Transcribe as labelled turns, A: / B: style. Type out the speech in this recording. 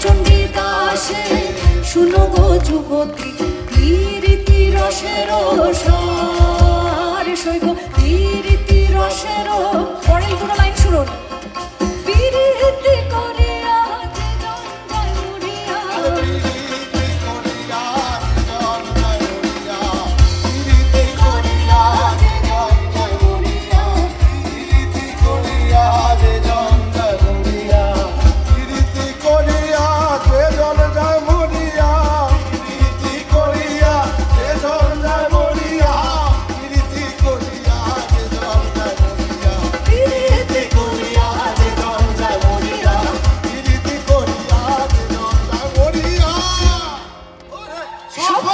A: চণ্ডীদাসে শুনো গো যুবতী রীতি রসের সার সৈব রীতি রসের পরের দুটো লাইন শুনুন বিরীতি করিয়া যে জঞ্জাল মুড়িয়া
B: সফল